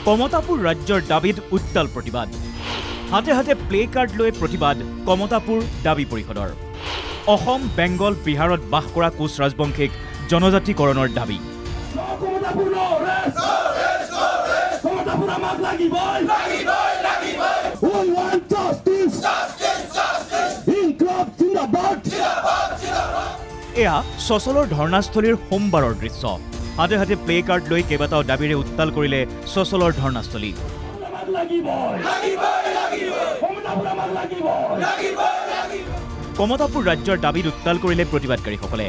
কমতাপুৰ ৰাজ্যৰ দাবীত উত্তাল প্ৰতিবাদ হাতে হাতে প্লে কাৰ্ড লৈ প্ৰতিবাদ কমতাপুৰ দাবী পৰিষদৰ অসম বেংগল বিহাৰত বাস কৰা কোচ ৰাজবংশীক জনজাতিকৰণৰ দাবী এয়া সচলৰ ধৰ্ণাস্থলীৰ সোমবাৰৰ দৃশ্য হাতে হাতে প্লে কাৰ্ড লৈ কেইবাটাও দাবীৰে উত্তাল কৰিলে সচলৰ ধৰ্ণাস্থলী কমতাপুৰ ৰাজ্যৰ দাবীত উত্তাল কৰিলে প্ৰতিবাদকাৰীসকলে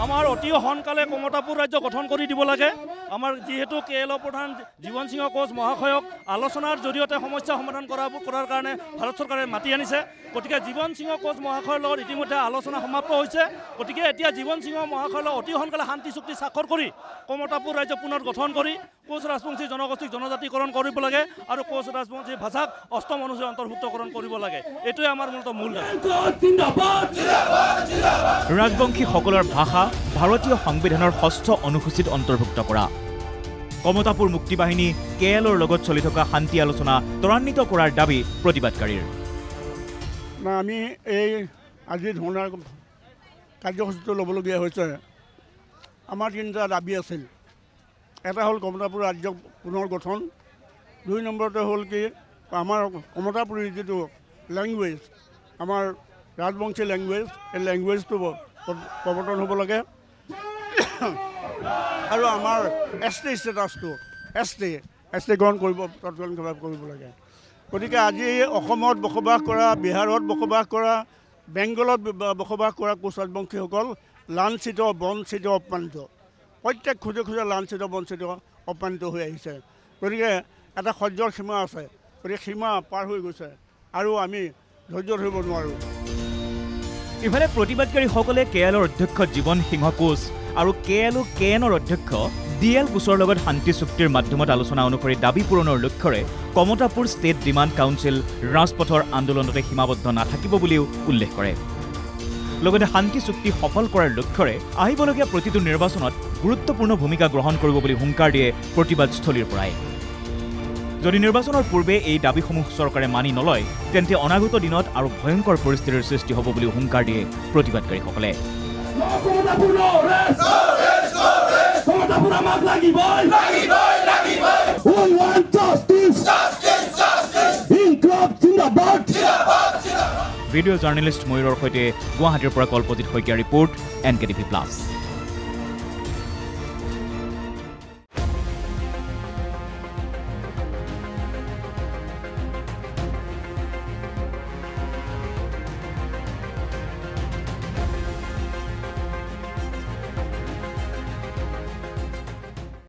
আমাৰ অতি সোনকালে কমতাপুৰ ৰাজ্য গঠন কৰি দিব লাগে আমাৰ যেহেতু কেএলৰ প্ৰধান জীৱন সিংহ কোচ মহাশয়ক আলোচনাৰ জৰিয়তে সমস্যা সমাধান কৰাৰ কাৰণে ভাৰত চৰকাৰে মাতি আনিছে গতিকে জীৱন সিংহ কোচ মহাশয়ৰ লগত ইতিমধ্যে আলোচনা সমাপ্ত হৈছে গতিকে এতিয়া জীৱন সিংহ মহাশয়ৰ লগত অতি সোনকালে শান্তি চুক্তি স্বাক্ষৰ কৰি কমতাপুৰ ৰাজ্য পুনৰ গঠন কৰি কোচ ৰাজবংশী জনগোষ্ঠীক জনজাতিকৰণ কৰিব লাগে আৰু কোচ ৰাজবংশী ভাষাক অষ্টম অনুসূচীত অন্তৰ্ভুক্তকৰণ কৰিব লাগে এইটোৱে আমাৰ মূল দাবী ৰাজবংশীসকলৰ ভাষা ভাৰতীয় সংবিধানৰ ৬ষ্ঠ অনুসূচীত অন্তৰ্ভুক্ত কৰা কমতাপুৰ মুক্তি বাহিনী কেএলৰ লগত চলি থকা শান্তি আলোচনা ত্বৰান্বিত কৰাৰ দাবী প্ৰতিবাদকাৰীৰ আমি এই আজি ধৰ্ণাৰ কাৰ্যসূচীটো ল'বলগীয়া হৈছে আমাৰ তিনিটা দাবী আছিল এটা হ'ল কমতাপুৰ ৰাজ্য পুনৰ গঠন ২ নম্বৰতে হ'ল কি আমাৰ কমতাপুৰীৰ যিটো লেংগুৱেজ আমাৰ ৰাজবংশী লেংগুৱেজ এই লেংগুৱেজটো প্ৰৱৰ্তন হ'ব লাগে আৰু আমাৰ এছ টি ষ্টেটাছটো এছ টি গ্ৰহণ কৰিব তৎকালীনভাৱে কৰিব লাগে গতিকে আজি অসমত বসবাস কৰা বিহাৰত বসবাস কৰা বেংগলত বসবাস কৰা কোচ ৰাজবংশীসকল লাঞ্ছিত বঞ্চিত অপমানিত প্ৰত্যেক খোজে খোজে লাঞ্ছিত বঞ্চিত অপমানিত হৈ আহিছে গতিকে এটা সহ্যৰ সীমা আছে গতিকে সীমা পাৰ হৈ গৈছে আৰু আমি ধৈৰ্য ধৰিব নোৱাৰোঁ ইফালে প্ৰতিবাদকাৰীসকলে কেএলৰ অধ্যক্ষ জীৱন সিংহ কোচ আৰু কেএনৰ অধ্যক্ষ ডিএল কোচৰ লগত শান্তি চুক্তিৰ মাধ্যমত আলোচনা অনুসৰি দাবী পূৰণৰ লক্ষ্যৰে কমতাপুৰ ষ্টেট ডিমাণ্ড কাউন্সিল ৰাজপথৰ আন্দোলনতে সীমাবদ্ধ নাথাকিব বুলিও উল্লেখ কৰে লগতে শান্তি চুক্তি সফল কৰাৰ লক্ষ্যৰে আহিবলগীয়া প্ৰতিটো নিৰ্বাচনত গুৰুত্বপূৰ্ণ ভূমিকা গ্ৰহণ কৰিব বুলি হুংকাৰ দিয়ে প্ৰতিবাদস্থলীৰ পৰাই যদি নিৰ্বাচনৰ পূৰ্বে এই দাবীসমূহ চৰকাৰে মানি নলয় তেন্তে অনাগত দিনত আৰু ভয়ংকৰ পৰিস্থিতিৰ সৃষ্টি হ'ব বুলি হুংকাৰ দিয়ে প্ৰতিবাদকাৰীসকলে ভিডিঅ' জাৰ্নেলিষ্ট ময়ূৰৰ সৈতে গুৱাহাটীৰ পৰা কল্পজিৎ শইকীয়া ৰিপৰ্ট NKTV+।